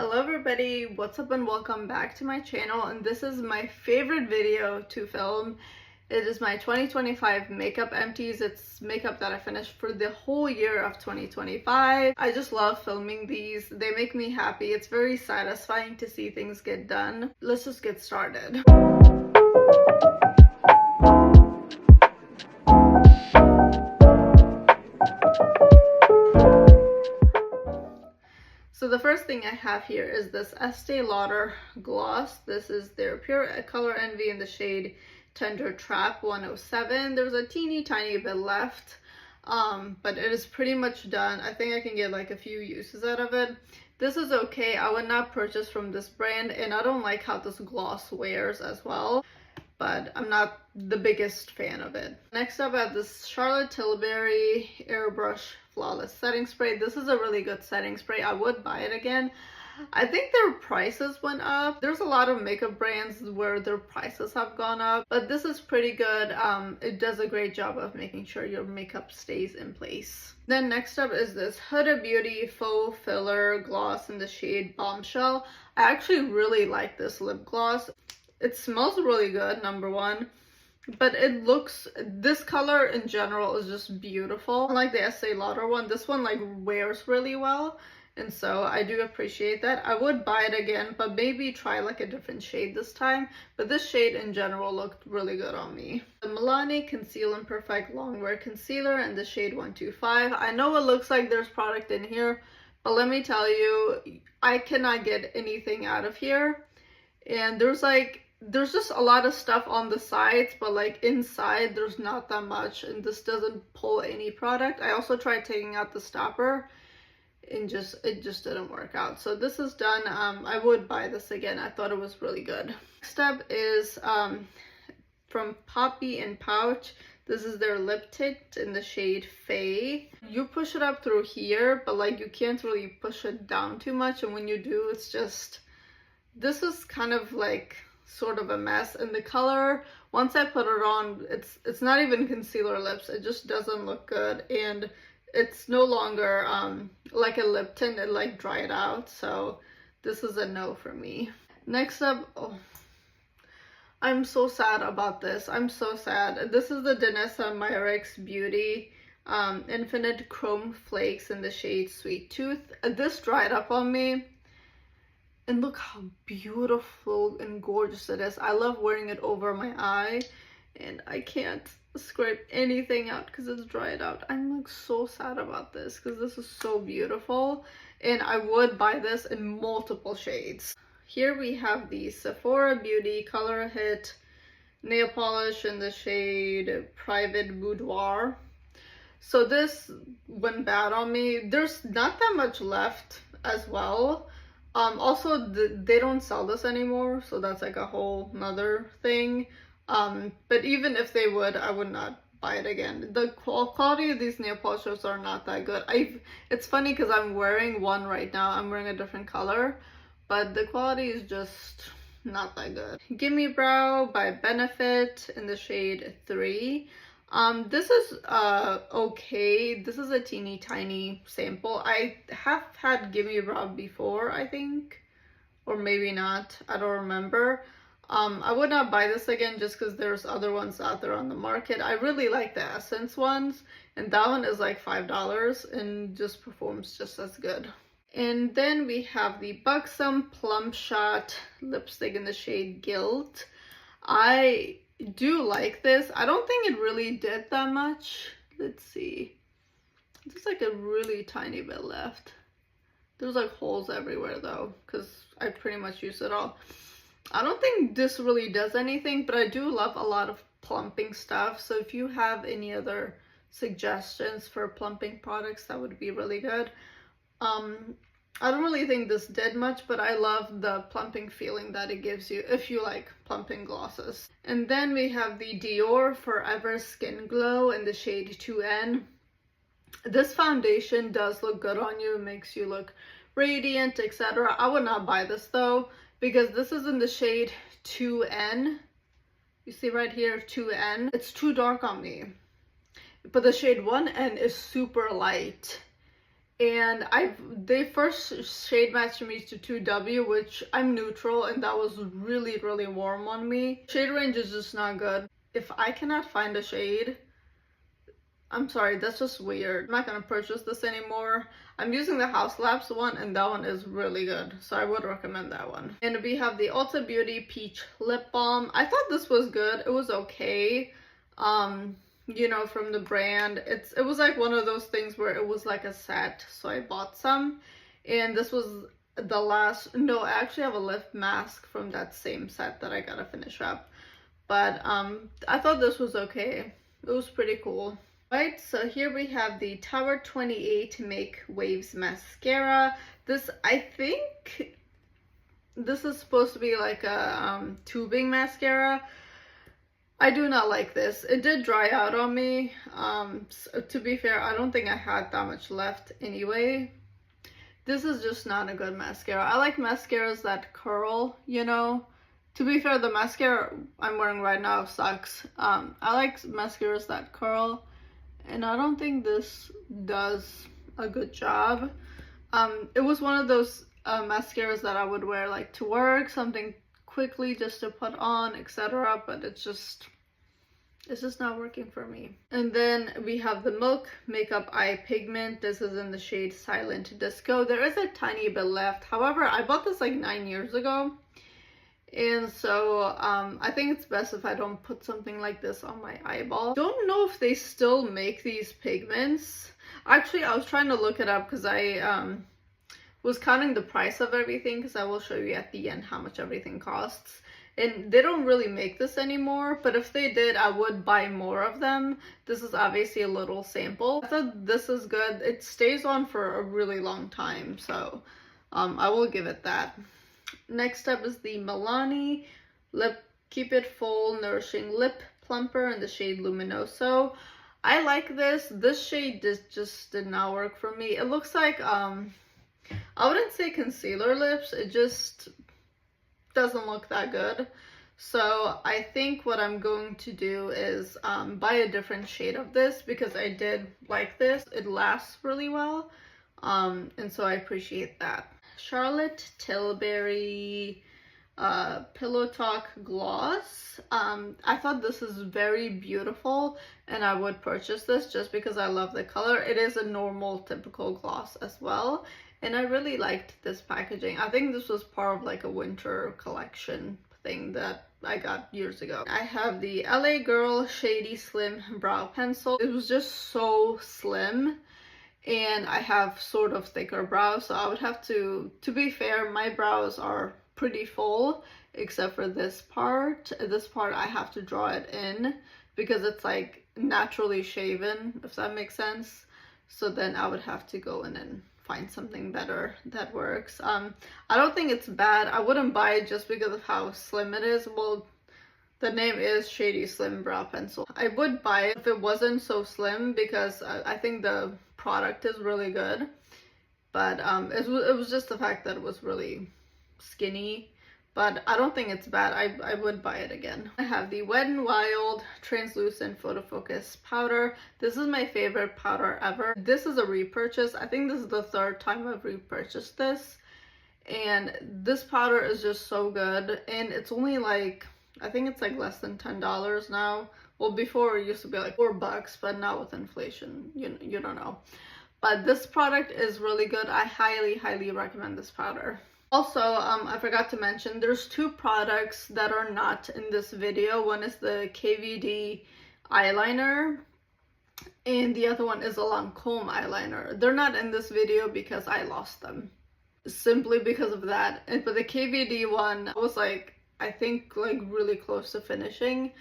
Hello everybody, what's up and welcome back to my channel, and this is my favorite video to film. It is my 2025 makeup empties. It's makeup that I finished for the whole year of 2025. I just love filming these. They make me happy. It's very satisfying to see things get done. Let's just get started. So the first thing I have here is this Estee Lauder gloss. This is their Pure Color Envy in the shade Tender Trap 107. There's a teeny tiny bit left, but it is pretty much done. I think I can get like a few uses out of it. This is okay. I would not purchase from this brand, and I don't like how this gloss wears as well, but I'm not the biggest fan of it. Next up, I have this Charlotte Tilbury Airbrush Flawless Setting Spray. This is a really good setting spray. I would buy it again. I think their prices went up. There's a lot of makeup brands where their prices have gone up, but this is pretty good. It does a great job of making sure your makeup stays in place. Then next up is this Huda Beauty Faux Filler Gloss in the shade Bombshell. I actually really like this lip gloss. It smells really good, number one. But it looks, this color in general is just beautiful. Unlike the Estee Lauder one, this one like wears really well. And so I do appreciate that. I would buy it again, but maybe try like a different shade this time. But this shade in general looked really good on me. The Milani Conceal and Perfect Longwear Concealer in the shade 125. I know it looks like there's product in here, but let me tell you, I cannot get anything out of here. And there's just a lot of stuff on the sides, but like inside there's not that much, and this doesn't pull any product. I also tried taking out the stopper and it just didn't work out. So this is done. I would buy this again. I thought it was really good. Next up is from Poppy and Pouch. This is their lip tint in the shade Faye. You push it up through here, but like you can't really push it down too much, and when you do, it's just, this is kind of like sort of a mess. And the color, once I put it on, it's not even concealer lips. It just doesn't look good, and it's no longer like a lip tint. It like dried out, so this is a no for me. Next up, oh, I'm so sad about this. I'm so sad. This is the Danessa Myricks Beauty Infinite Chrome Flakes in the shade Sweet Tooth. This dried up on me. And look how beautiful and gorgeous it is. I love wearing it over my eye, and I can't scrape anything out because it's dried out. I'm like so sad about this because this is so beautiful, and I would buy this in multiple shades. Here we have the Sephora Beauty Color Hit nail polish in the shade Private Boudoir. So this went bad on me. There's not that much left as well. Also, they don't sell this anymore, so that's like a whole nother thing. But even if they would, I would not buy it again. The quality of these nail polishes are not that good. It's funny because I'm wearing one right now. I'm wearing a different color, but the quality is just not that good. Gimme Brow by Benefit in the shade 3. This is okay. This is a teeny tiny sample. I have had Gimme Brow before, I think, or maybe not. I don't remember. I would not buy this again just because there's other ones out there on the market. I really like the Essence ones, and that one is like $5 and just performs just as good. And then we have the Buxom Plum Shot lipstick in the shade Guilt. I do like this. I don't think it really did that much. Let's see. There's like a really tiny bit left. There's like holes everywhere though, because I pretty much used it all. I don't think this really does anything, but I do love a lot of plumping stuff. So if you have any other suggestions for plumping products, that would be really good. I don't really think this did much, but I love the plumping feeling that it gives you if you like plumping glosses. And then we have the Dior Forever Skin Glow in the shade 2N. This foundation does look good on you. It makes you look radiant, etc. I would not buy this though, because this is in the shade 2N. You see right here, 2N. It's too dark on me. But the shade 1N is super light. And they first shade matched me to 2W, which I'm neutral, and that was really, really warm on me. Shade range is just not good. If I cannot find a shade, I'm sorry, that's just weird. I'm not gonna purchase this anymore. I'm using the House Labs one, and that one is really good, so I would recommend that one. And we have the Ulta Beauty Peach Lip Balm. I thought this was good. It was okay. You know, from the brand. It was like one of those things where it was like a set, so I bought some. And this was the last, no, I actually have a lip mask from that same set that I gotta finish up. But I thought this was okay. It was pretty cool. Right, so here we have the Tower 28 Make Waves Mascara. This, I think, this is supposed to be like a tubing mascara. I do not like this. It did dry out on me. So to be fair, I don't think I had that much left anyway. This is just not a good mascara. I like mascaras that curl, you know. To be fair, the mascara I'm wearing right now sucks. I like mascaras that curl, and I don't think this does a good job. It was one of those mascaras that I would wear like to work, something quickly just to put on, etc. But it's just not working for me. And then we have the Milk Makeup Eye Pigment. This is in the shade Silent Disco. There is a tiny bit left. However, I bought this like 9 years ago. And so I think it's best if I don't put something like this on my eyeball. Don't know if they still make these pigments. Actually, I was trying to look it up because I was counting the price of everything, because I will show you at the end how much everything costs. And they don't really make this anymore, but if they did, I would buy more of them. This is obviously a little sample. I thought this is good. It stays on for a really long time, so I will give it that. Next up is the Milani Keep It Full Nourishing Lip Plumper in the shade Luminoso. I like this. This shade just did not work for me. It looks like, I wouldn't say concealer lips. It just doesn't look that good. So I think what I'm going to do is buy a different shade of this, because I did like this. It lasts really well. And so I appreciate that. Charlotte Tilbury Pillow Talk Gloss. I thought this is very beautiful, and I would purchase this just because I love the color. It is a normal typical gloss as well, and I really liked this packaging. I think this was part of like a winter collection thing that I got years ago. I have the LA Girl Shady Slim Brow Pencil. It was just so slim, and I have sort of thicker brows, so I would have to be fair, my brows are pretty full except for this part. This part I have to draw it in because it's like naturally shaven, if that makes sense. So then I would have to go in and find something better that works. I don't think it's bad. I wouldn't buy it just because of how slim it is. Well, the name is Shady Slim Brow Pencil. I would buy it if it wasn't so slim, because I think the product is really good. But it was just the fact that it was really skinny. But I don't think it's bad. I would buy it again. I have the Wet n Wild Translucent Photo Focus Powder. This is my favorite powder ever. This is a repurchase. I think this is the third time I've repurchased this. And this powder is just so good. And it's only like, I think it's like less than $10 now. Well, before it used to be like $4, but now with inflation, you don't know. But this product is really good. I highly, highly recommend this powder. Also, I forgot to mention, there's two products that are not in this video. One is the KVD eyeliner, and the other one is a Lancome eyeliner. They're not in this video because I lost them, simply because of that. But the KVD one was like, I think like really close to finishing.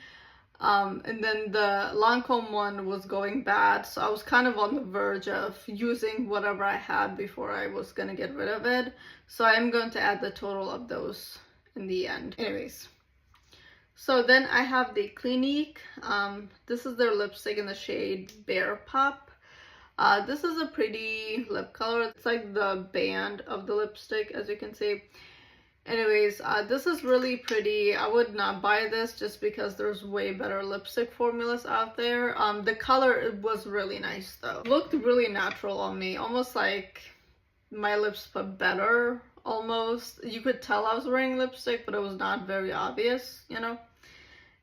And then the Lancome one was going bad, so I was kind of on the verge of using whatever I had before I was gonna get rid of it. So I'm going to add the total of those in the end. Anyways, so then I have the Clinique. This is their lipstick in the shade Bear Pop. This is a pretty lip color. It's like the band of the lipstick, as you can see. Anyways, this is really pretty. I would not buy this just because there's way better lipstick formulas out there. The color was really nice though. Looked really natural on me, almost like my lips but better, almost. You could tell I was wearing lipstick, but it was not very obvious, you know?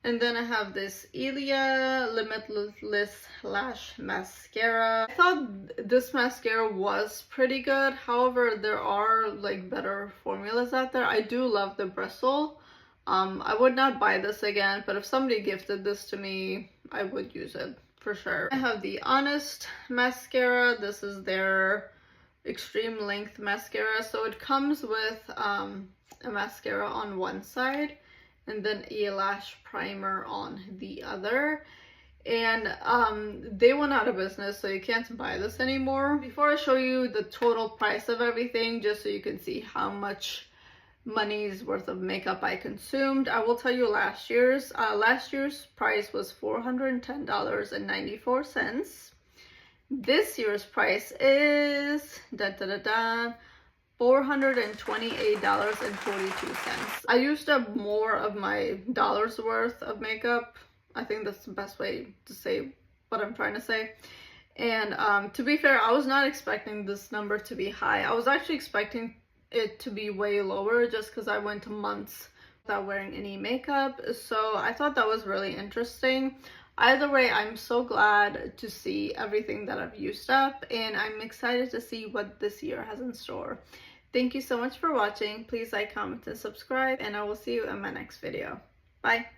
And then I have this Ilia Limitless Lash Mascara. I thought this mascara was pretty good. However, there are like better formulas out there. I do love the bristle. I would not buy this again, but if somebody gifted this to me, I would use it for sure. I have the Honest mascara. This is their extreme length mascara. So it comes with a mascara on one side and then a lash primer on the other. And they went out of business, so you can't buy this anymore. Before I show you the total price of everything, just so you can see how much money's worth of makeup I consumed, I will tell you last year's. Last year's price was $410.94. This year's price is $428.42. I used up more of my dollar's worth of makeup. I think that's the best way to say what I'm trying to say. And to be fair, I was not expecting this number to be high. I was actually expecting it to be way lower just because I went months without wearing any makeup. So I thought that was really interesting. Either way, I'm so glad to see everything that I've used up, and I'm excited to see what this year has in store. Thank you so much for watching. Please like, comment, and subscribe, and I will see you in my next video. Bye!